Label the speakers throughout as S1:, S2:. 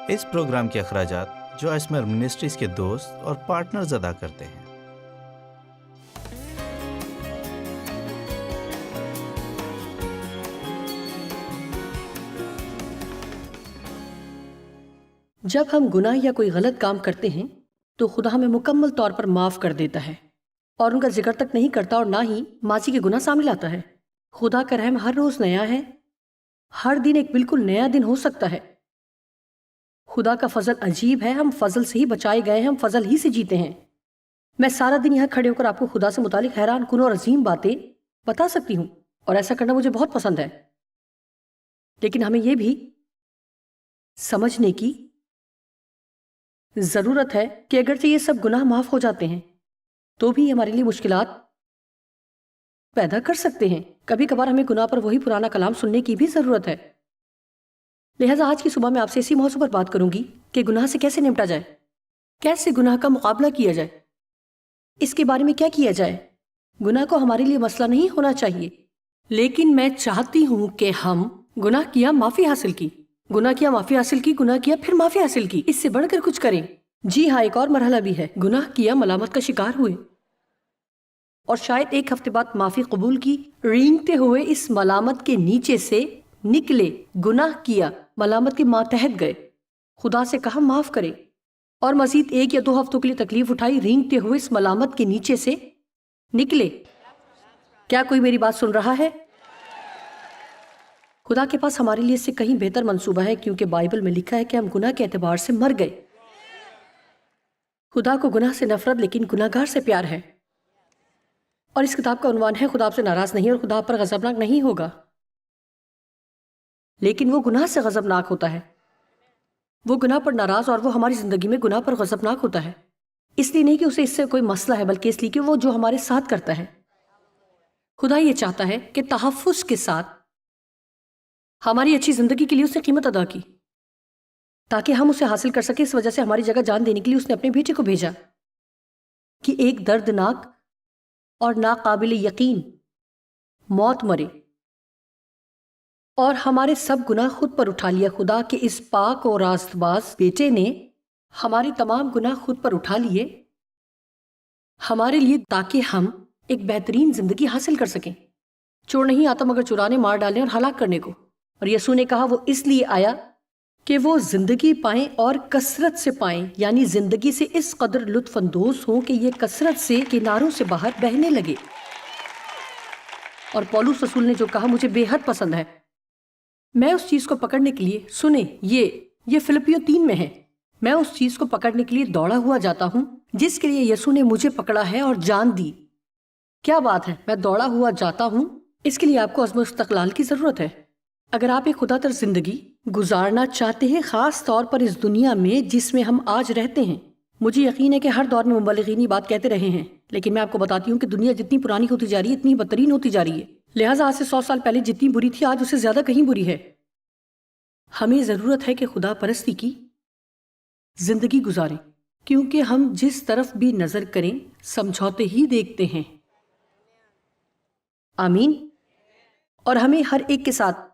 S1: اس programme کے اخراجات جو اسمر منسٹریز کے دوست اور پارٹنرز ادا کرتے ہیں۔
S2: جب ہم گناہ یا کوئی غلط کام کرتے ہیں تو خدا ہمیں مکمل طور پر معاف کر دیتا ہے اور ان کا ذکر تک نہیں کرتا اور نہ ہی ماضی کے گناہ سامنے لاتا ہے۔ خدا کا رحم ہر روز نیا ہے، ہر دن ایک بالکل نیا دن ہو سکتا ہے۔ خدا کا فضل عجیب ہے، ہم فضل سے ہی بچائے گئے ہیں، ہم فضل ہی سے جیتے ہیں۔ میں سارا دن یہاں کھڑے ہو کر آپ کو خدا سے متعلق حیران کن اور عظیم باتیں بتا سکتی ہوں، اور ایسا کرنا مجھے بہت پسند ہے، لیکن ہمیں یہ بھی سمجھنے کی ضرورت ہے کہ اگرچہ یہ سب گناہ معاف ہو جاتے ہیں تو بھی ہمارے لیے مشکلات پیدا کر سکتے ہیں۔ کبھی کبھار ہمیں گناہ پر وہی پرانا کلام سننے کی بھی ضرورت ہے۔ لہٰذا آج کی صبح میں آپ سے اسی موضوع پر بات کروں گی کہ گناہ سے کیسے نمٹا جائے، کیسے گناہ کا مقابلہ کیا جائے، اس کے بارے میں کیا کیا جائے۔ گناہ کو ہمارے لیے مسئلہ نہیں ہونا چاہیے، لیکن میں چاہتی ہوں کہ ہم گناہ کیا معافی حاصل کی، گناہ کیا معافی حاصل کی، گناہ کیا پھر معافی حاصل کی، اس سے بڑھ کر کچھ کریں۔ جی ہاں، ایک اور مرحلہ بھی ہے، گناہ کیا ملامت کا شکار ہوئے اور شاید ایک ہفتے بعد معافی قبول کی، رینگتے ہوئے اس ملامت کے نیچے سے نکلے، گناہ کیا، ملامت کے ماتحت گئے، خدا سے کہا معاف کرے، اور مزید 1 یا 2 ہفتوں کے لیے تکلیف اٹھائی، رینگتے ہوئے اس ملامت کے نیچے سے نکلے۔ کیا کوئی میری بات سن رہا ہے؟ خدا کے پاس ہمارے لیے اس سے کہیں بہتر منصوبہ ہے، کیونکہ بائبل میں لکھا ہے کہ ہم گناہ کے اعتبار سے مر گئے۔ خدا کو گناہ سے نفرت لیکن گناہ گار سے پیار ہے، اور اس کتاب کا عنوان ہے خدا آپ سے ناراض نہیں اور خدا آپ پر غضبناک نہیں ہوگا، لیکن وہ گناہ سے غضبناک ہوتا ہے، وہ گناہ پر ناراض، اور وہ ہماری زندگی میں گناہ پر غضبناک ہوتا ہے، اس لیے نہیں کہ اسے اس سے کوئی مسئلہ ہے، بلکہ اس لیے کہ وہ جو ہمارے ساتھ کرتا ہے۔ خدا یہ چاہتا ہے کہ تحفظ کے ساتھ ہماری اچھی زندگی کے لیے اس نے قیمت ادا کی تاکہ ہم اسے حاصل کر سکیں۔ اس وجہ سے ہماری جگہ جان دینے کے لیے اس نے اپنے بیٹے کو بھیجا کہ ایک دردناک اور ناقابل یقین موت مرے، اور ہمارے سب گناہ خود پر اٹھا لیا۔ خدا کے اس پاک اور راست باز بیٹے نے ہمارے تمام گناہ خود پر اٹھا لیے ہمارے لیے، تاکہ ہم ایک بہترین زندگی حاصل کر سکیں۔ چور نہیں آتا مگر چرانے، مار ڈالنے اور ہلاک کرنے کو، اور یسوع نے کہا وہ اس لیے آیا کہ وہ زندگی پائیں اور کثرت سے پائیں، یعنی زندگی سے اس قدر لطف اندوز ہوں کہ یہ کثرت سے کناروں سے باہر بہنے لگے۔ اور پولس رسول نے جو کہا مجھے بے حد پسند ہے، میں اس چیز کو پکڑنے کے لیے، سنیں یہ فلپیوں 3 میں ہے، میں اس چیز کو پکڑنے کے لیے دوڑا ہوا جاتا ہوں جس کے لیے یسوع نے مجھے پکڑا ہے اور جان دی۔ کیا بات ہے، میں دوڑا ہوا جاتا ہوں۔ اس کے لیے آپ کو عزم و استقلال کی ضرورت ہے۔ اگر آپ ایک خدا تر زندگی گزارنا چاہتے ہیں، خاص طور پر اس دنیا میں جس میں ہم آج رہتے ہیں، مجھے یقین ہے کہ ہر دور میں مبلغین یہ بات کہتے رہے ہیں، لیکن میں آپ کو بتاتی ہوں کہ دنیا جتنی پرانی ہوتی جا رہی ہے اتنی بدترین ہوتی جا رہی ہے، لہٰذا آج سے 100 سال پہلے جتنی بری تھی آج اسے زیادہ کہیں بری ہے۔ ہمیں ضرورت ہے کہ خدا پرستی کی زندگی گزاریں، کیونکہ ہم جس طرف بھی نظر کریں سمجھوتے ہی دیکھتے ہیں۔ آمین۔ اور ہمیں ہر ایک کے ساتھ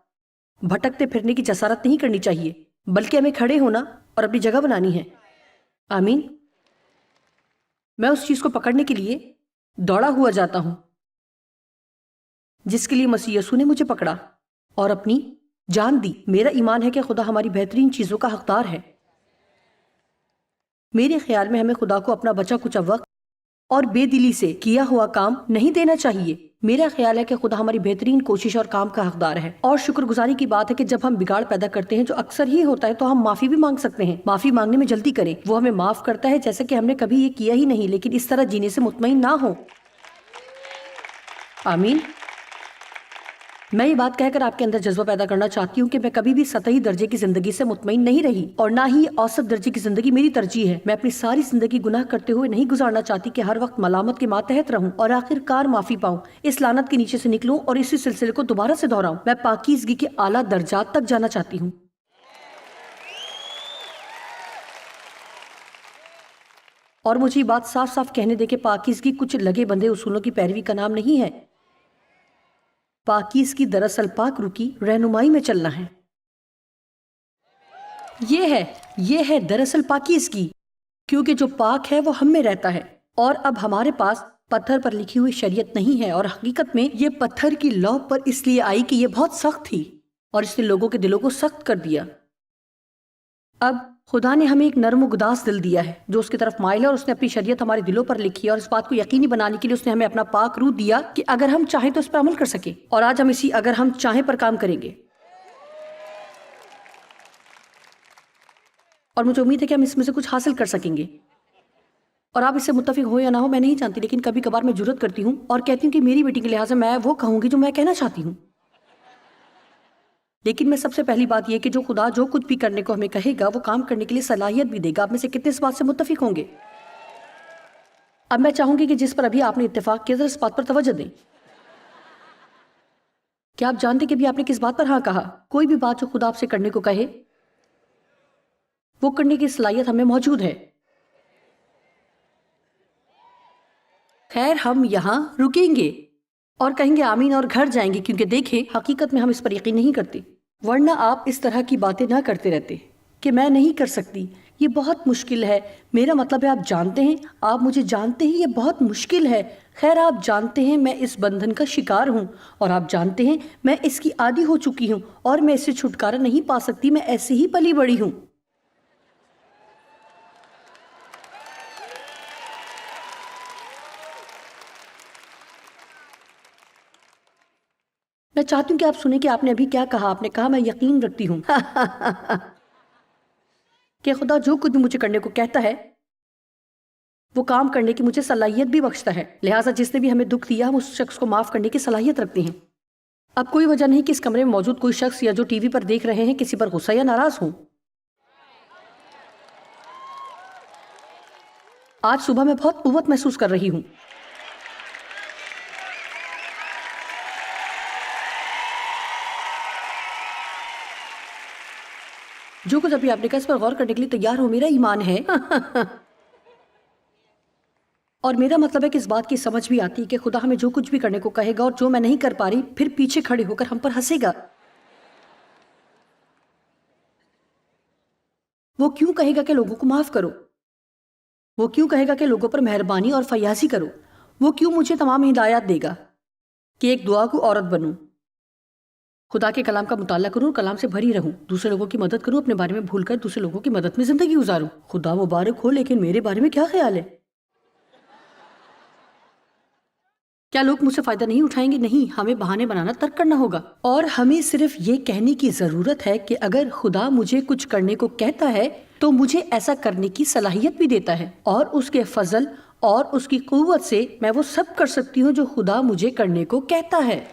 S2: بھٹکتے پھرنے کی جسارت نہیں کرنی چاہیے، بلکہ ہمیں کھڑے ہونا اور اپنی جگہ بنانی ہے۔ آمین۔ میں اس چیز کو پکڑنے کے لیے دوڑا ہوا جاتا ہوں جس کے لیے مسیح یسوع نے مجھے پکڑا اور اپنی جان دی۔ میرا ایمان ہے کہ خدا ہماری بہترین چیزوں کا حقدار ہے۔ میرے خیال میں ہمیں خدا کو اپنا بچا کچا وقت اور بے دلی سے کیا ہوا کام نہیں دینا چاہیے۔ میرا خیال ہے کہ خدا ہماری بہترین کوشش اور کام کا حقدار ہے، اور شکر گزاری کی بات ہے کہ جب ہم بگاڑ پیدا کرتے ہیں جو اکثر ہی ہوتا ہے تو ہم معافی بھی مانگ سکتے ہیں۔ معافی مانگنے میں جلدی کریں، وہ ہمیں معاف کرتا ہے جیسے کہ ہم نے کبھی یہ کیا ہی نہیں، لیکن اس طرح جینے سے مطمئن نہ ہو۔ آمین۔ میں یہ بات کہہ کر آپ کے اندر جذبہ پیدا کرنا چاہتی ہوں کہ میں کبھی بھی سطحی درجے کی زندگی سے مطمئن نہیں رہی، اور نہ ہی اوسط درجے کی زندگی میری ترجیح ہے۔ میں اپنی ساری زندگی گناہ کرتے ہوئے نہیں گزارنا چاہتی کہ ہر وقت ملامت کے ماتحت رہوں اور آخر کار معافی پاؤں، اس لعنت کے نیچے سے نکلوں اور اسی سلسلے کو دوبارہ سے دہراؤں۔ میں پاکیزگی کے اعلیٰ درجات تک جانا چاہتی ہوں۔ اور مجھے یہ بات صاف صاف کہنے دے کہ پاکیزگی کچھ لگے بندھے اصولوں کی پیروی کا نام نہیں ہے۔ پاکیزگی دراصل پاک روح کی رہنمائی میں چلنا ہے۔ یہ ہے دراصل پاکیزگی، کیونکہ جو پاک ہے وہ ہم میں رہتا ہے، اور اب ہمارے پاس پتھر پر لکھی ہوئی شریعت نہیں ہے، اور حقیقت میں یہ پتھر کی لوح پر اس لیے آئی کہ یہ بہت سخت تھی اور اس نے لوگوں کے دلوں کو سخت کر دیا۔ اب خدا نے ہمیں ایک نرم و گداز دل دیا ہے جو اس کی طرف مائل ہے، اور اس نے اپنی شریعت ہمارے دلوں پر لکھی ہے، اور اس بات کو یقینی بنانے کے لیے اس نے ہمیں اپنا پاک روح دیا کہ اگر ہم چاہیں تو اس پر عمل کر سکیں، اور آج ہم اسی اگر ہم چاہیں پر کام کریں گے، اور مجھے امید ہے کہ ہم اس میں سے کچھ حاصل کر سکیں گے۔ اور آپ اس سے متفق ہو یا نہ ہو میں نہیں جانتی، لیکن کبھی کبھار میں جرت کرتی ہوں اور کہتی ہوں کہ میری بیٹی کے لحاظ سے میں وہ کہوں گی جو میں کہنا چاہتی ہوں، لیکن میں سب سے پہلی بات یہ کہ جو خدا جو کچھ بھی کرنے کو ہمیں کہے گا وہ کام کرنے کے لیے صلاحیت بھی دے گا۔ آپ میں سے کتنے اس بات سے متفق ہوں گے؟ اب میں چاہوں گی کہ جس پر ابھی آپ نے اتفاق کیا ذرا اس بات پر توجہ دیں۔ کیا آپ جانتے کہ ابھی آپ نے کس بات پر ہاں کہا؟ کوئی بھی بات جو خدا آپ سے کرنے کو کہے وہ کرنے کی صلاحیت ہمیں موجود ہے۔ خیر ہم یہاں رکیں گے اور کہیں گے آمین اور گھر جائیں گے، کیونکہ دیکھیں حقیقت میں ہم اس پر یقین نہیں کرتے، ورنہ آپ اس طرح کی باتیں نہ کرتے رہتے کہ میں نہیں کر سکتی، یہ بہت مشکل ہے۔ میرا مطلب ہے آپ جانتے ہیں، آپ مجھے جانتے ہیں، یہ بہت مشکل ہے۔ خیر آپ جانتے ہیں میں اس بندھن کا شکار ہوں، اور آپ جانتے ہیں میں اس کی عادی ہو چکی ہوں اور میں اس سے چھٹکارا نہیں پا سکتی، میں ایسے ہی پلی بڑی ہوں۔ میں چاہتی ہوں کہ آپ سنیں کہ آپ نے ابھی کیا کہا۔ آپ نے کہا میں یقین رکھتی ہوں کہ خدا جو کچھ بھی مجھے کرنے کو کہتا ہے وہ کام کرنے کی مجھے صلاحیت بھی بخشتا ہے، لہٰذا جس نے بھی ہمیں دکھ دیا ہم اس شخص کو معاف کرنے کی صلاحیت رکھتے ہیں۔ اب کوئی وجہ نہیں کہ اس کمرے میں موجود کوئی شخص یا جو ٹی وی پر دیکھ رہے ہیں کسی پر غصہ یا ناراض ہوں۔ آج صبح میں بہت قوت محسوس کر رہی ہوں۔ جو کچھ ابھی آپ نے کہا اس پر غور کرنے کے لیے تیار ہو، میرا ایمان ہے اور میرا مطلب ہے کہ اس بات کی سمجھ بھی آتی ہے کہ خدا ہمیں جو کچھ بھی کرنے کو کہے گا اور جو میں نہیں کر پا رہی پھر پیچھے کھڑے ہو کر ہم پر ہنسے گا۔ وہ کیوں کہے گا کہ لوگوں کو معاف کرو؟ وہ کیوں کہے گا کہ لوگوں پر مہربانی اور فیاضی کرو؟ وہ کیوں مجھے تمام ہدایات دے گا کہ ایک دعا کو عورت بنوں، خدا کے کلام کا مطالعہ کروں اور کلام سے بھری رہوں، دوسرے لوگوں کی مدد کروں، اپنے بارے میں بھول کر دوسرے لوگوں کی مدد میں زندگی گزاروں؟ خدا مبارک ہو، لیکن میرے بارے میں کیا خیال ہے؟ کیا لوگ مجھ سے فائدہ نہیں اٹھائیں گے؟ نہیں، ہمیں بہانے بنانا ترک کرنا ہوگا، اور ہمیں صرف یہ کہنے کی ضرورت ہے کہ اگر خدا مجھے کچھ کرنے کو کہتا ہے تو مجھے ایسا کرنے کی صلاحیت بھی دیتا ہے، اور اس کے فضل اور اس کی قوت سے میں وہ سب کر سکتی ہوں جو خدا مجھے کرنے کو کہتا ہے۔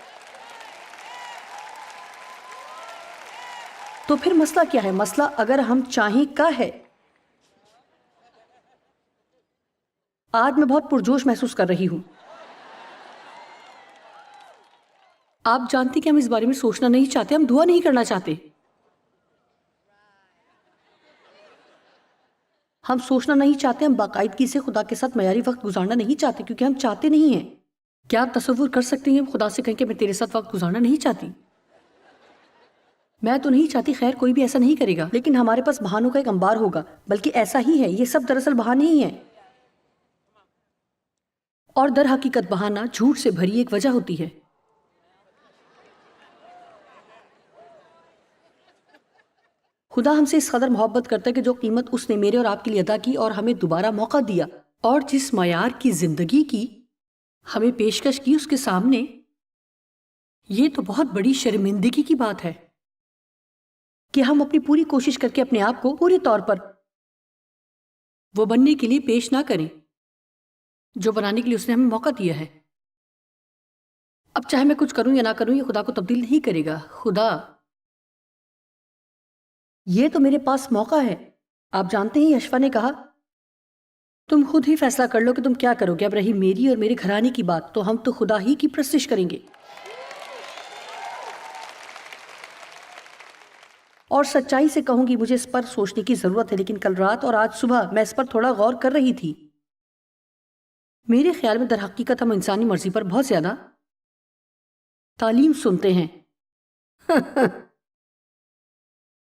S2: تو پھر مسئلہ کیا ہے؟ مسئلہ اگر ہم چاہیں کا ہے۔ آج میں بہت پرجوش محسوس کر رہی ہوں۔ آپ جانتی کہ ہم اس بارے میں سوچنا نہیں چاہتے، ہم دعا نہیں کرنا چاہتے، ہم سوچنا نہیں چاہتے، ہم باقاعدگی سے خدا کے ساتھ معیاری وقت گزارنا نہیں چاہتے کیونکہ ہم چاہتے نہیں ہیں۔ کیا آپ تصور کر سکتے ہیں خدا سے کہیں کہ میں تیرے ساتھ وقت گزارنا نہیں چاہتی؟ میں تو نہیں چاہتی، خیر کوئی بھی ایسا نہیں کرے گا، لیکن ہمارے پاس بہانوں کا ایک انبار ہوگا، بلکہ ایسا ہی ہے، یہ سب دراصل بہانے ہی ہیں، اور در حقیقت بہانہ جھوٹ سے بھری ایک وجہ ہوتی ہے۔ خدا ہم سے اس قدر محبت کرتا ہے کہ جو قیمت اس نے میرے اور آپ کے لیے ادا کی اور ہمیں دوبارہ موقع دیا اور جس معیار کی زندگی کی ہمیں پیشکش کی اس کے سامنے، یہ تو بہت بڑی شرمندگی کی بات ہے کہ ہم اپنی پوری کوشش کر کے اپنے آپ کو پورے طور پر وہ بننے کے لیے پیش نہ کریں جو بنانے کے لیے اس نے ہمیں موقع دیا ہے۔ اب چاہے میں کچھ کروں یا نہ کروں، یہ خدا کو تبدیل نہیں کرے گا۔ خدا، یہ تو میرے پاس موقع ہے۔ آپ جانتے ہیں یشوا نے کہا تم خود ہی فیصلہ کر لو کہ تم کیا کرو گے، اب رہی میری اور میرے گھرانے کی بات تو ہم تو خدا ہی کی پرستش کریں گے۔ اور سچائی سے کہوں گی مجھے اس پر سوچنے کی ضرورت ہے، لیکن کل رات اور آج صبح میں اس پر تھوڑا غور کر رہی تھی۔ میرے خیال میں در حقیقت ہم انسانی مرضی پر بہت زیادہ تعلیم سنتے ہیں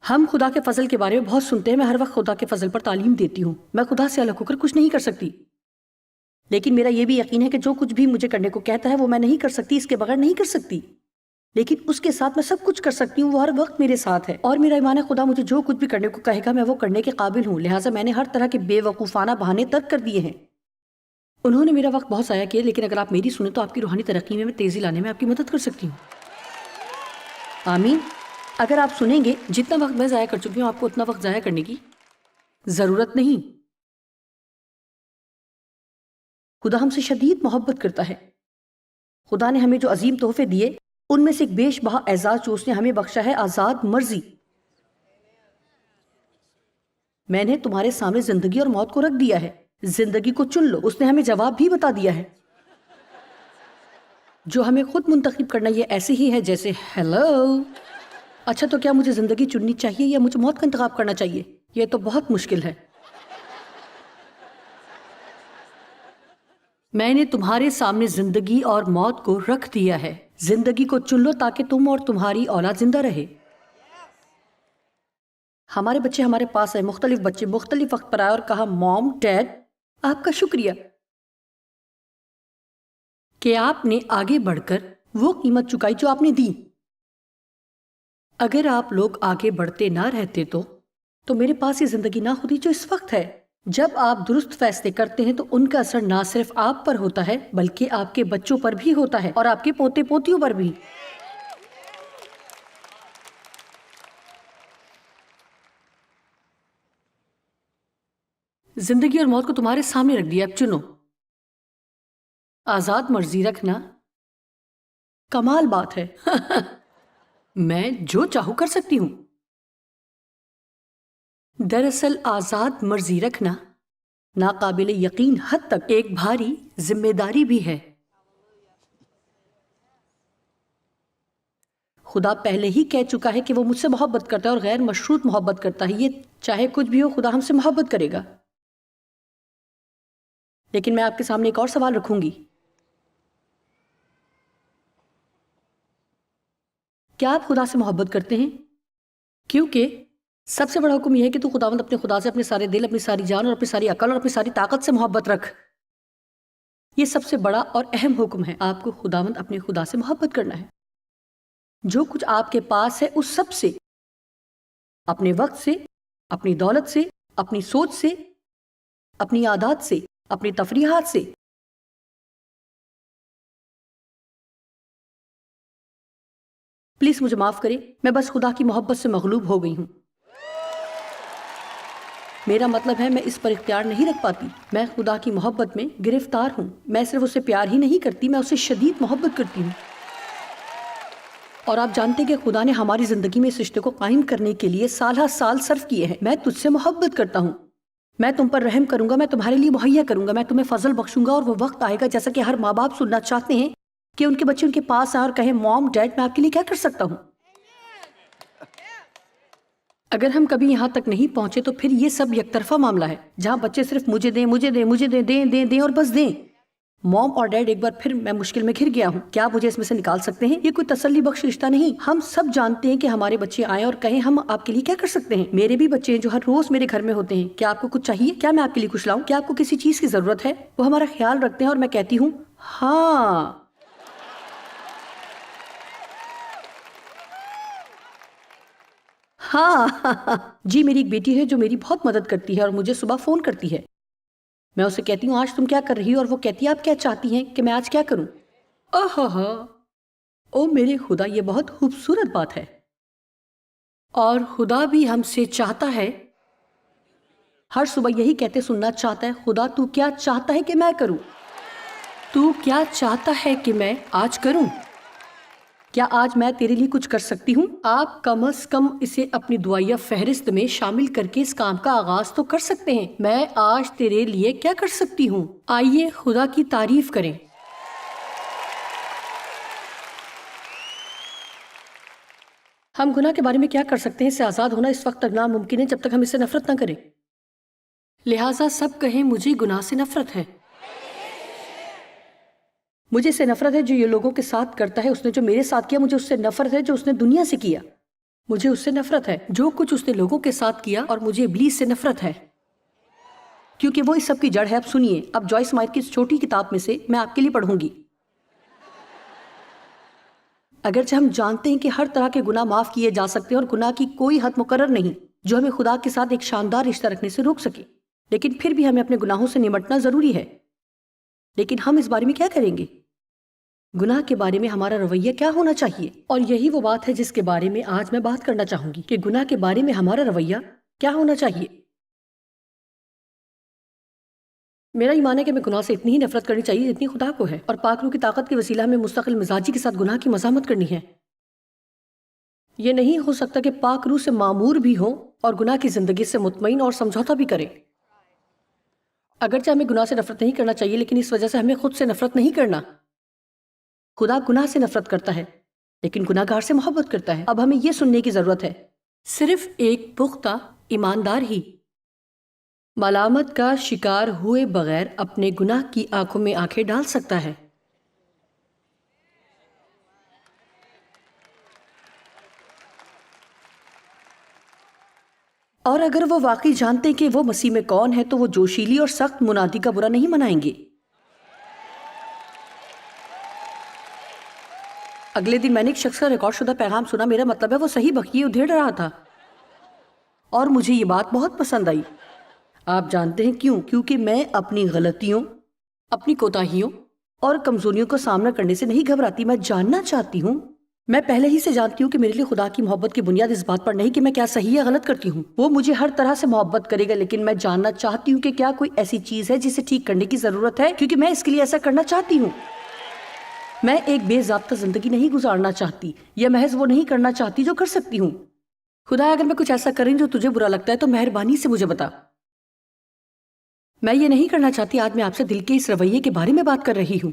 S2: ہم خدا کے فضل کے بارے میں بہت سنتے ہیں، میں ہر وقت خدا کے فضل پر تعلیم دیتی ہوں، میں خدا سے الگ ہو کر کچھ نہیں کر سکتی، لیکن میرا یہ بھی یقین ہے کہ جو کچھ بھی مجھے کرنے کو کہتا ہے وہ میں نہیں کر سکتی، اس کے بغیر نہیں کر سکتی، لیکن اس کے ساتھ میں سب کچھ کر سکتی ہوں، وہ ہر وقت میرے ساتھ ہے، اور میرا ایمان ہے خدا مجھے جو کچھ بھی کرنے کو کہے گا میں وہ کرنے کے قابل ہوں، لہٰذا میں نے ہر طرح کے بے وقوفانہ بہانے ترک کر دیے ہیں۔ انہوں نے میرا وقت بہت ضائع کیا، لیکن اگر آپ میری سنیں تو آپ کی روحانی ترقی میں تیزی لانے میں آپ کی مدد کر سکتی ہوں۔ آمین۔ اگر آپ سنیں گے جتنا وقت میں ضائع کر چکی ہوں آپ کو اتنا وقت ضائع کرنے کی ضرورت نہیں۔ خدا ہم سے شدید محبت کرتا ہے۔ خدا نے ہمیں جو عظیم تحفے دیے ان میں سے ایک بیش بہا اعزاز جو اس نے ہمیں بخشا ہے آزاد مرضی۔ میں نے تمہارے سامنے زندگی اور موت کو رکھ دیا ہے، زندگی کو چن لو۔ اس نے ہمیں جواب بھی بتا دیا ہے جو ہمیں خود منتخب کرنا یہ ایسے ہی ہے جیسے ہیلو۔ اچھا تو کیا مجھے زندگی چننی چاہیے یا مجھے موت کا انتخاب کرنا چاہیے؟ یہ تو بہت مشکل ہے۔ میں نے تمہارے سامنے زندگی اور موت کو رکھ دیا ہے، زندگی کو چن لو تاکہ تم اور تمہاری اولاد زندہ رہے۔ ہمارے بچے ہمارے پاس آئے، مختلف بچے مختلف وقت پر آئے اور کہا موم ڈیڈ آپ کا شکریہ کہ آپ نے آگے بڑھ کر وہ قیمت چکائی جو آپ نے دی۔ اگر آپ لوگ آگے بڑھتے نہ رہتے تو میرے پاس یہ زندگی نہ ہوتی جو اس وقت ہے۔ جب آپ درست فیصلے کرتے ہیں تو ان کا اثر نہ صرف آپ پر ہوتا ہے بلکہ آپ کے بچوں پر بھی ہوتا ہے اور آپ کے پوتے پوتیوں پر بھی۔ زندگی اور موت کو تمہارے سامنے رکھ دیا، اب چنو۔ آزاد مرضی رکھنا کمال بات ہے۔ میں جو چاہوں کر سکتی ہوں۔ دراصل آزاد مرضی رکھنا ناقابل یقین حد تک ایک بھاری ذمہ داری بھی ہے۔ خدا پہلے ہی کہہ چکا ہے کہ وہ مجھ سے محبت کرتا ہے اور غیر مشروط محبت کرتا ہے، یہ چاہے کچھ بھی ہو خدا ہم سے محبت کرے گا۔ لیکن میں آپ کے سامنے ایک اور سوال رکھوں گی، کیا آپ خدا سے محبت کرتے ہیں؟ کیونکہ سب سے بڑا حکم یہ ہے کہ تو خداوند اپنے خدا سے اپنے سارے دل، اپنی ساری جان اور اپنی ساری عقل اور اپنی ساری طاقت سے محبت رکھ۔ یہ سب سے بڑا اور اہم حکم ہے، آپ کو خداوند اپنے خدا سے محبت کرنا ہے۔ جو کچھ آپ کے پاس ہے اس سب سے، اپنے وقت سے، اپنی دولت سے، اپنی سوچ سے، اپنی عادات سے، اپنی تفریحات سے، پلیز مجھے معاف کریں، میں بس خدا کی محبت سے مغلوب ہو گئی ہوں۔ میرا مطلب ہے میں اس پر اختیار نہیں رکھ پاتی، میں خدا کی محبت میں گرفتار ہوں۔ میں صرف اسے پیار ہی نہیں کرتی، میں اسے شدید محبت کرتی ہوں۔ اور آپ جانتے ہیں کہ خدا نے ہماری زندگی میں اس رشتے کو قائم کرنے کے لیے سالہ سال صرف کیے ہیں۔ میں تجھ سے محبت کرتا ہوں، میں تم پر رحم کروں گا، میں تمہارے لیے مہیا کروں گا، میں تمہیں فضل بخشوں گا، اور وہ وقت آئے گا جیسا کہ ہر ماں باپ سننا چاہتے ہیں کہ ان کے بچے ان کے پاس آئیں اور کہیں موم ڈیڈ میں آپ کے لیے کیا کر سکتا ہوں۔ اگر ہم کبھی یہاں تک نہیں پہنچے تو پھر یہ سب یک طرفہ معاملہ ہے جہاں بچے صرف مجھے دیں مجھے دیں مجھے دیں دیں دیں دیں اور بس دیں۔ موم اور ڈیڈ ایک بار پھر میں مشکل میں گھر گیا ہوں، کیا آپ مجھے اس میں سے نکال سکتے ہیں؟ یہ کوئی تسلی بخش رشتہ نہیں۔ ہم سب جانتے ہیں کہ ہمارے بچے آئیں اور کہیں ہم آپ کے لیے کیا کر سکتے ہیں۔ میرے بھی بچے ہیں جو ہر روز میرے گھر میں ہوتے ہیں، کیا آپ کو کچھ چاہیے؟ کیا میں آپ کے لیے کچھ لاؤں؟ کیا آپ کو کسی چیز کی ضرورت ہے؟ وہ ہمارا خیال رکھتے ہیں اور میں کہتی ہوں ہاں۔ ہاں جی، میری ایک بیٹی ہے جو میری بہت مدد کرتی ہے اور مجھے صبح فون کرتی ہے۔ میں اسے کہتی ہوں آج تم کیا کر رہی ہو، اور وہ کہتی ہے آپ کیا چاہتی ہیں کہ میں آج کیا کروں؟ او میرے خدا، یہ بہت خوبصورت بات ہے۔ اور خدا بھی ہم سے چاہتا ہے، ہر صبح یہی کہتے سننا چاہتا ہے، خدا تو کیا چاہتا ہے کہ میں کروں؟ تو کیا چاہتا ہے کہ میں آج کروں؟ کیا آج میں تیرے لیے کچھ کر سکتی ہوں؟ آپ کم از کم اسے اپنی دعائیہ فہرست میں شامل کر کے اس کام کا آغاز تو کر سکتے ہیں۔ میں آج تیرے لیے کیا کر سکتی ہوں؟ آئیے خدا کی تعریف کریں۔ ہم گناہ کے بارے میں کیا کر سکتے ہیں؟ اس سے آزاد ہونا اس وقت تک ناممکن ہے جب تک ہم اس سے نفرت نہ کریں۔ لہٰذا سب کہیں مجھے گناہ سے نفرت ہے۔ مجھے اس سے نفرت ہے جو یہ لوگوں کے ساتھ کرتا ہے، اس نے جو میرے ساتھ کیا، مجھے اس سے نفرت ہے جو اس نے دنیا سے کیا۔ مجھے اس سے نفرت ہے، جو کچھ اس نے لوگوں کے ساتھ کیا، اور مجھے ابلیس سے نفرت ہے، کیونکہ وہ اس سب کی جڑ ہے۔ اب سنیے، اب جوائس مائر کی اس چھوٹی کتاب میں سے میں آپ کے لیے پڑھوں گی۔ اگرچہ ہم جانتے ہیں کہ ہر طرح کے گناہ معاف کیے جا سکتے ہیں اور گناہ کی کوئی حد مقرر نہیں جو ہمیں خدا کے ساتھ ایک شاندار رشتہ رکھنے سے روک سکے، لیکن پھر بھی ہمیں اپنے گناہوں سے نمٹنا ضروری ہے۔ لیکن ہم اس بارے میں کیا کریں گے؟ گناہ کے بارے میں ہمارا رویہ کیا ہونا چاہیے؟ اور یہی وہ بات ہے جس کے بارے میں آج میں بات کرنا چاہوں گی کہ گناہ کے بارے میں ہمارا رویہ کیا ہونا چاہیے۔ میرا ایمان ہے کہ میں گناہ سے اتنی ہی نفرت کرنی چاہیے جتنی خدا کو ہے، اور پاک روح کی طاقت کے وسیلہ ہمیں مستقل مزاجی کے ساتھ گناہ کی مزاحمت کرنی ہے۔ یہ نہیں ہو سکتا کہ پاک روح سے معمور بھی ہوں اور گناہ کی زندگی سے مطمئن اور سمجھوتا بھی کریں۔ اگرچہ ہمیں گناہ سے نفرت نہیں کرنا چاہیے، لیکن اس وجہ سے ہمیں خود سے نفرت نہیں کرنا۔ خدا گناہ سے نفرت کرتا ہے لیکن گناہ گار سے محبت کرتا ہے۔ اب ہمیں یہ سننے کی ضرورت ہے، صرف ایک پختہ ایماندار ہی ملامت کا شکار ہوئے بغیر اپنے گناہ کی آنکھوں میں آنکھیں ڈال سکتا ہے۔ اور اگر وہ واقعی جانتے ہیں کہ وہ مسیح میں کون ہے تو وہ جوشیلی اور سخت منادی کا برا نہیں منائیں گے۔ اگلے دن میں نے ایک شخص کا ریکارڈ شدہ پیغام سنا، میرا مطلب ہے وہ صحیح بخیے ادھیڑ رہا تھا، اور مجھے یہ بات بہت پسند آئی۔ آپ جانتے ہیں کیوں؟ کیونکہ میں اپنی غلطیوں، اپنی کوتاہیوں اور کمزوریوں کا سامنا کرنے سے نہیں گھبراتی۔ میں جاننا چاہتی ہوں، میں پہلے ہی سے جانتی ہوں کہ میرے لیے خدا کی محبت کی بنیاد اس بات پر نہیں کہ میں کیا صحیح یا غلط کرتی ہوں۔ وہ مجھے ہر طرح سے محبت کرے گا، لیکن میں جاننا چاہتی ہوں کہ کیا کوئی ایسی چیز ہے جسے ٹھیک کرنے کی ضرورت ہے، کیونکہ میں اس کے لیے ایسا کرنا چاہتی ہوں۔ میں ایک بے ضابطہ زندگی نہیں گزارنا چاہتی، یا محض وہ نہیں کرنا چاہتی جو کر سکتی ہوں۔ خدا، اگر میں کچھ ایسا کروں جو تجھے برا لگتا ہے تو مہربانی سے مجھے بتا۔ میں یہ نہیں کرنا چاہتی۔ آج میں آپ سے دل کے اس رویے کے بارے میں بات کر رہی ہوں۔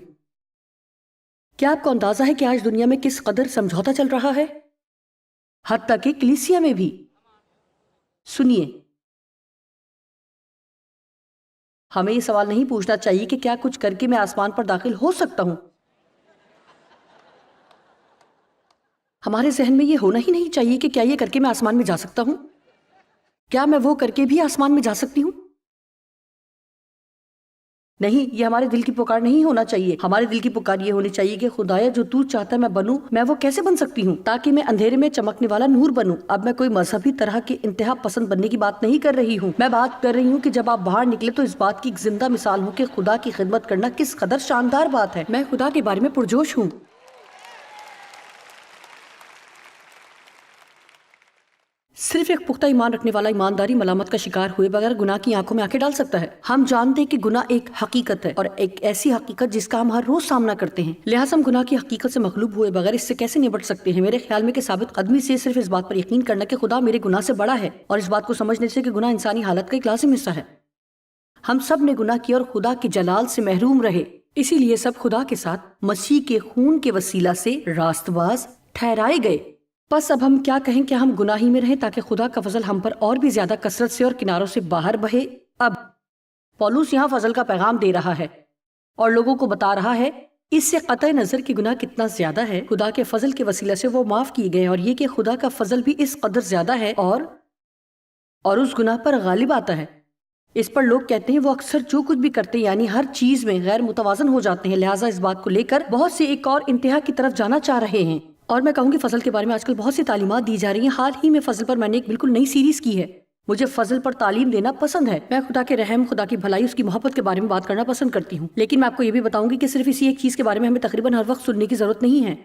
S2: کیا آپ کو اندازہ ہے کہ آج دنیا میں کس قدر سمجھوتا چل رہا ہے، حتیٰ کہ کلیسیا میں بھی؟ سنیے، ہمیں یہ سوال نہیں پوچھنا چاہیے کہ کیا کچھ کر کے میں آسمان پر داخل ہو سکتا ہوں۔ ہمارے ذہن میں یہ ہونا ہی نہیں چاہیے کہ کیا یہ کر کے میں آسمان میں جا سکتا ہوں؟ کیا میں وہ کر کے بھی آسمان میں جا سکتی ہوں؟ نہیں، یہ ہمارے دل کی پکار نہیں ہونا چاہیے۔ ہمارے دل کی پکار یہ ہونی چاہیے کہ خدایا، جو تو چاہتا ہے میں بنوں، میں وہ کیسے بن سکتی ہوں تاکہ میں اندھیرے میں چمکنے والا نور بنوں۔ اب میں کوئی مذہبی طرح کے انتہا پسند بننے کی بات نہیں کر رہی ہوں، میں بات کر رہی ہوں کہ جب آپ باہر نکلے تو اس بات کی ایک زندہ مثال ہوں کہ خدا کی خدمت کرنا کس قدر شاندار بات ہے۔ میں خدا کے بارے میں پرجوش ہوں۔ صرف ایک پختہ ایمان رکھنے والا ایمانداری ملامت کا شکار ہوئے بغیر گناہ کی آنکھوں میں آنکھیں ڈال سکتا ہے۔ ہم جانتے ہیں کہ گناہ ایک حقیقت ہے، اور ایک ایسی حقیقت جس کا ہم ہر روز سامنا کرتے ہیں، لہٰذا ہم گناہ کی حقیقت سے مغلوب ہوئے بغیر اس سے کیسے نمٹ سکتے ہیں؟ میرے خیال میں کہ ثابت قدمی سے صرف اس بات پر یقین کرنا کہ خدا میرے گناہ سے بڑا ہے، اور اس بات کو سمجھنے سے کہ گناہ انسانی حالت کا ایک لازم حصہ ہے۔ ہم سب نے گناہ کیا اور خدا کے جلال سے محروم رہے، اسی لیے سب خدا کے ساتھ مسیح کے خون کے وسیلہ سے راست باز ٹھہرائے گئے۔ بس اب ہم کیا کہیں کہ ہم گناہی میں رہیں تاکہ خدا کا فضل ہم پر اور بھی زیادہ کثرت سے اور کناروں سے باہر بہے۔ اب پولس یہاں فضل کا پیغام دے رہا ہے اور لوگوں کو بتا رہا ہے، اس سے قطع نظر کہ گناہ کتنا زیادہ ہے، خدا کے فضل کے وسیلہ سے وہ معاف کیے گئے، اور یہ کہ خدا کا فضل بھی اس قدر زیادہ ہے اور اس گناہ پر غالب آتا ہے۔ اس پر لوگ کہتے ہیں وہ اکثر جو کچھ بھی کرتے ہیں، یعنی ہر چیز میں غیر متوازن ہو جاتے ہیں، لہٰذا اس بات کو لے کر بہت سے ایک اور انتہا کی طرف جانا چاہ رہے ہیں۔ اور میں کہوں گی فضل کے بارے میں آج کل بہت سی تعلیمات دی جا رہی ہیں۔ حال ہی میں فضل پر میں نے ایک بالکل نئی سیریز کی ہے۔ مجھے فضل پر تعلیم دینا پسند ہے۔ میں خدا کے رحم، خدا کی بھلائی، اس کی محبت کے بارے میں بات کرنا پسند کرتی ہوں، لیکن میں آپ کو یہ بھی بتاؤں گی کہ صرف اسی ایک چیز کے بارے میں ہمیں تقریباً ہر وقت سننے کی ضرورت نہیں ہے۔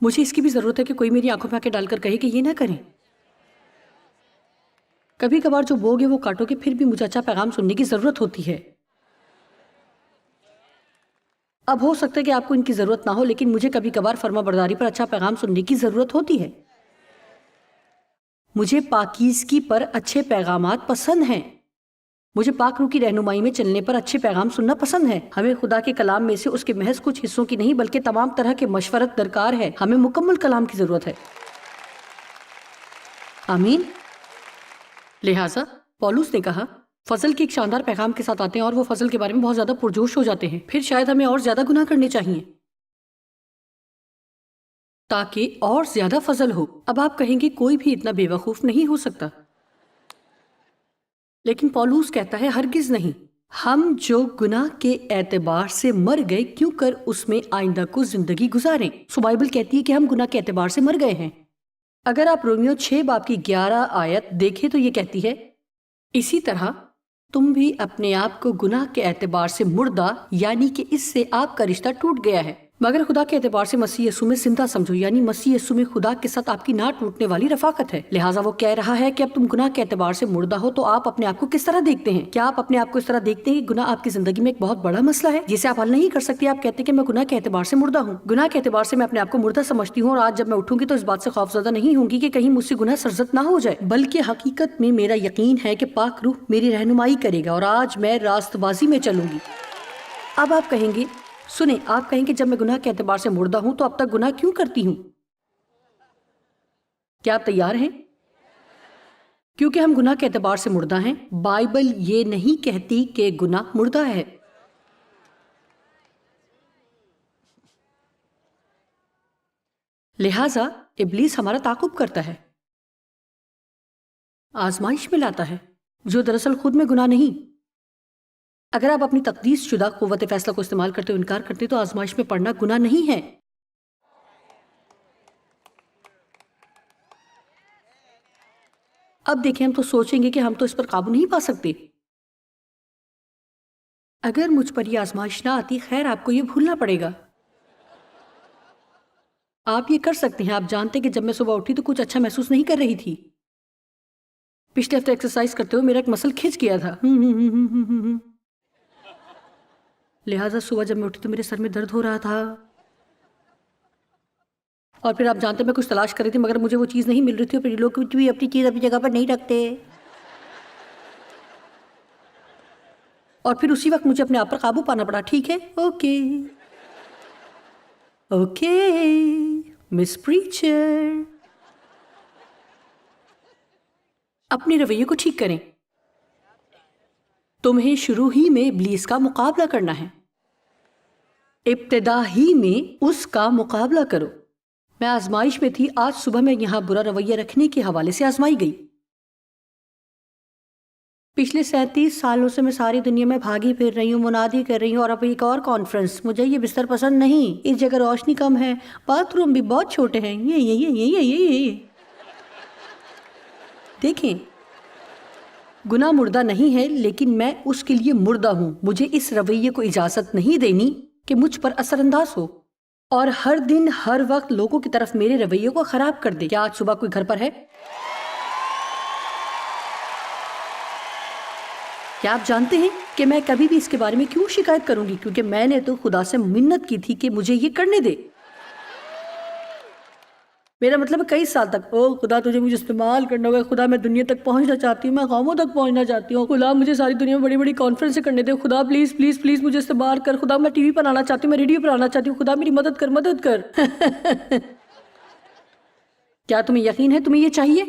S2: مجھے اس کی بھی ضرورت ہے کہ کوئی میری آنکھوں میں آ کے ڈال کر کہے کہ یہ نہ کریں۔ کبھی کبھار جو بو گے وہ کاٹو گے، پھر بھی مجھے اچھا پیغام سننے کی ضرورت ہوتی ہے۔ اب ہو سکتا ہے کہ آپ کو ان کی ضرورت نہ ہو، لیکن مجھے کبھی کبھار فرما برداری پر اچھا پیغام سننے کی ضرورت ہوتی ہے۔ مجھے پاکیزگی پر اچھے پیغامات پسند ہیں۔ مجھے پاک روح کی رہنمائی میں چلنے پر اچھے پیغام سننا پسند ہے۔ ہمیں خدا کے کلام میں سے اس کے محض کچھ حصوں کی نہیں بلکہ تمام طرح کے مشورت درکار ہے۔ ہمیں مکمل کلام کی ضرورت ہے۔ آمین۔ لہٰذا پولس نے کہا، فضل کے ایک شاندار پیغام کے ساتھ آتے ہیں اور وہ فضل کے بارے میں بہت زیادہ پرجوش ہو جاتے ہیں، پھر شاید ہمیں اور زیادہ گناہ کرنے چاہیے۔ تاکہ اور زیادہ فضل ہو. اب آپ کہیں گے کوئی بھی اتنا بے وقوف نہیں ہو سکتا، لیکن پولوس کہتا ہے ہرگز نہیں. ہم جو گناہ کے اعتبار سے مر گئے کیوں کر اس میں آئندہ کو زندگی گزاریں. سو بائبل کہتی ہے کہ ہم گناہ کے اعتبار سے مر گئے ہیں. اگر آپ رومیو 6:11 آیت دیکھیں تو یہ کہتی ہے اسی طرح تم بھی اپنے آپ کو گناہ کے اعتبار سے مردہ، یعنی کہ اس سے آپ کا رشتہ ٹوٹ گیا ہے، مگر خدا کے اعتبار سے مسیح یسوع میں زندہ سمجھو، یعنی مسیح یسوع میں خدا کے ساتھ آپ کی نہ ٹوٹنے والی رفاقت ہے. لہٰذا وہ کہہ رہا ہے کہ اب تم گناہ کے اعتبار سے مردہ ہو تو آپ اپنے آپ کو کس طرح دیکھتے ہیں؟ کیا آپ اپنے آپ کو اس طرح دیکھتے ہیں کہ گناہ آپ کی زندگی میں ایک بہت بڑا مسئلہ ہے جسے آپ حل نہیں کر سکتے؟ آپ کہتے ہیں کہ میں گناہ کے اعتبار سے مردہ ہوں. گناہ کے اعتبار سے میں اپنے آپ کو مردہ سمجھتی ہوں، اور آج جب میں اٹھوں گی تو اس بات سے خوفزدہ نہیں ہوں گی کہ کہیں مجھ سے گناہ سرزد نہ ہو جائے، بلکہ حقیقت میں میرا یقین ہے کہ پاک روح میری رہنمائی کرے گا اور آج میں راست بازی میں چلوں گی. اب آپ کہیں گے سنیں، آپ کہیں کہ جب میں گناہ کے اعتبار سے مردہ ہوں تو اب تک گناہ کیوں کرتی ہوں؟ کیا آپ تیار ہیں؟ کیونکہ ہم گناہ کے اعتبار سے مردہ ہیں. بائبل یہ نہیں کہتی کہ گناہ مردہ ہے. لہٰذا ابلیس ہمارا تعاقب کرتا ہے، آزمائش میں لاتا ہے جو دراصل خود میں گناہ نہیں. اگر آپ اپنی تقدیس شدہ قوت فیصلہ کو استعمال کرتے ہو انکار کرتے تو آزمائش میں پڑنا گناہ نہیں ہے. اب دیکھیں، ہم تو سوچیں گے کہ ہم تو اس پر قابو نہیں پا سکتے. اگر مجھ پر یہ آزمائش نہ آتی، خیر آپ کو یہ بھولنا پڑے گا. آپ یہ کر سکتے ہیں. آپ جانتے کہ جب میں صبح اٹھی تو کچھ اچھا محسوس نہیں کر رہی تھی. پچھلے ہفتے ایکسرسائز کرتے ہوئے میرا ایک مسل کھنچ گیا تھا، لہٰذا صبح جب میں اٹھی تو میرے سر میں درد ہو رہا تھا. اور پھر آپ جانتے ہیں میں کچھ تلاش کر رہی تھی مگر مجھے وہ چیز نہیں مل رہی تھی، اور پھر لوگ کچھ بھی اپنی چیز اپنی جگہ پر نہیں رکھتے. اور پھر اسی وقت مجھے اپنے آپ پر قابو پانا پڑا. ٹھیک ہے، اوکے مس پریچر، اپنے رویے کو ٹھیک کریں. تمہیں شروع ہی میں ابلیس کا مقابلہ کرنا ہے، ابتدا ہی میں اس کا مقابلہ کرو. میں آزمائش میں تھی. آج صبح میں یہاں برا رویہ رکھنے کے حوالے سے آزمائی گئی. پچھلے 37 سالوں سے میں ساری دنیا میں بھاگی پھر رہی ہوں، منادی کر رہی ہوں، اور اب ایک اور کانفرنس. مجھے یہ بستر پسند نہیں، اس جگہ روشنی کم ہے، باتھ روم بھی بہت چھوٹے ہیں. یہ دیکھیں، گناہ مردہ نہیں ہے، لیکن میں اس کے لیے مردہ ہوں. مجھے اس رویے کو اجازت نہیں دینی کہ مجھ پر اثر انداز ہو اور ہر دن ہر وقت لوگوں کی طرف میرے رویے کو خراب کر دے. کیا آج صبح کوئی گھر پر ہے؟ کیا آپ جانتے ہیں کہ میں کبھی بھی اس کے بارے میں کیوں شکایت کروں گی؟ کیونکہ میں نے تو خدا سے منت کی تھی کہ مجھے یہ کرنے دے. میرا مطلب ہے کئی سال تک، او خدا تجھے مجھے استعمال کرنا ہوگا. خدا میں دنیا تک پہنچنا چاہتی ہوں، میں قوموں تک پہنچنا چاہتی ہوں. خدا مجھے ساری دنیا میں بڑی بڑی کانفرنسیں کرنے دے. خدا پلیز پلیز پلیز مجھے استعمال کر. خدا میں ٹی وی پر آنا چاہتی ہوں، میں ریڈیو پر آنا چاہتی ہوں. خدا میری مدد کر، مدد کر. کیا تمہیں یقین ہے تمہیں یہ چاہیے؟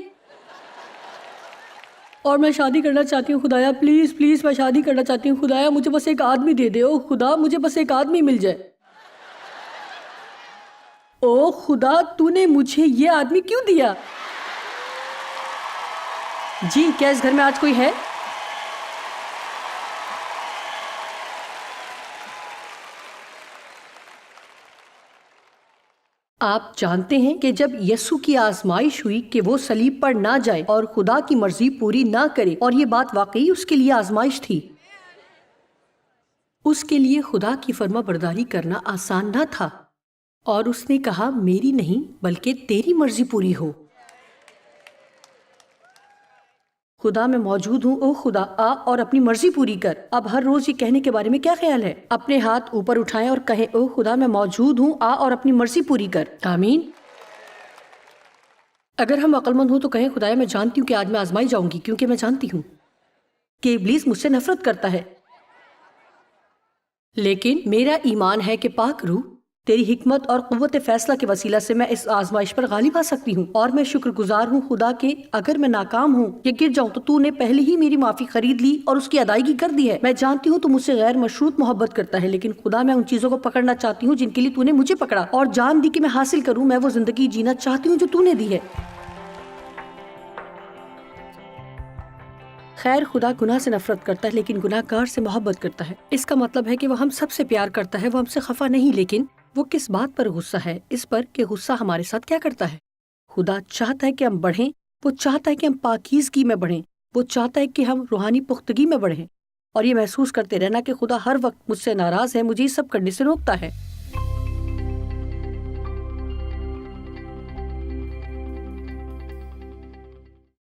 S2: اور میں شادی کرنا چاہتی ہوں. خدایا پلیز پلیز میں شادی کرنا چاہتی ہوں. خدایا مجھے بس ایک آدمی دے دے. او خدا مجھے بس ایک آدمی مل جائے. او خدا تو نے مجھے یہ آدمی کیوں دیا؟ جی کیا اس گھر میں آج کوئی ہے؟ آپ جانتے ہیں کہ جب یسوع کی آزمائش ہوئی کہ وہ صلیب پر نہ جائے اور خدا کی مرضی پوری نہ کرے، اور یہ بات واقعی اس کے لیے آزمائش تھی. اس کے لیے خدا کی فرما برداری کرنا آسان نہ تھا، اور اس نے کہا میری نہیں بلکہ تیری مرضی پوری ہو. خدا میں موجود ہوں، او خدا آ اور اپنی مرضی پوری کر. اب ہر روز یہ کہنے کے بارے میں کیا خیال ہے؟ اپنے ہاتھ اوپر اٹھائیں اور کہیں او خدا میں موجود ہوں، آ اور اپنی مرضی پوری کر. آمین. اگر ہم عقل مند ہوں تو کہیں خدایا میں جانتی ہوں کہ آج میں آزمائی جاؤں گی، کیونکہ میں جانتی ہوں کہ ابلیس مجھ سے نفرت کرتا ہے، لیکن میرا ایمان ہے کہ پاک روح تیری حکمت اور قوت فیصلہ کے وسیلہ سے میں اس آزمائش پر غالب آ سکتی ہوں، اور میں شکر گزار ہوں خدا کہ اگر میں ناکام ہوں یا گر جاؤں تو نے پہلے ہی میری معافی خرید لی اور اس کی ادائیگی کر دی ہے۔ میں جانتی ہوں تو مجھ سے غیر مشروط محبت کرتا ہے، لیکن خدا میں ان چیزوں کو پکڑنا چاہتی ہوں جن کے لیے نے مجھے پکڑا، اور جان دی کہ میں حاصل کروں۔ میں وہ زندگی جینا چاہتی ہوں جو نے دی ہے۔ خیر، خدا گناہ سے نفرت کرتا ہے لیکن گناہ گار سے محبت کرتا ہے۔ اس کا مطلب ہے کہ وہ ہم سب سے پیار کرتا ہے، وہ ہم سے خفا نہیں، لیکن وہ کس بات پر غصہ ہے؟ اس پر کہ غصہ ہمارے ساتھ کیا کرتا ہے۔ خدا چاہتا ہے کہ ہم بڑھیں، وہ چاہتا ہے کہ ہم پاکیزگی میں بڑھیں، وہ چاہتا ہے کہ ہم روحانی پختگی میں بڑھیں، اور یہ محسوس کرتے رہنا کہ خدا ہر وقت مجھ سے ناراض ہے مجھے یہ سب کرنے سے روکتا ہے۔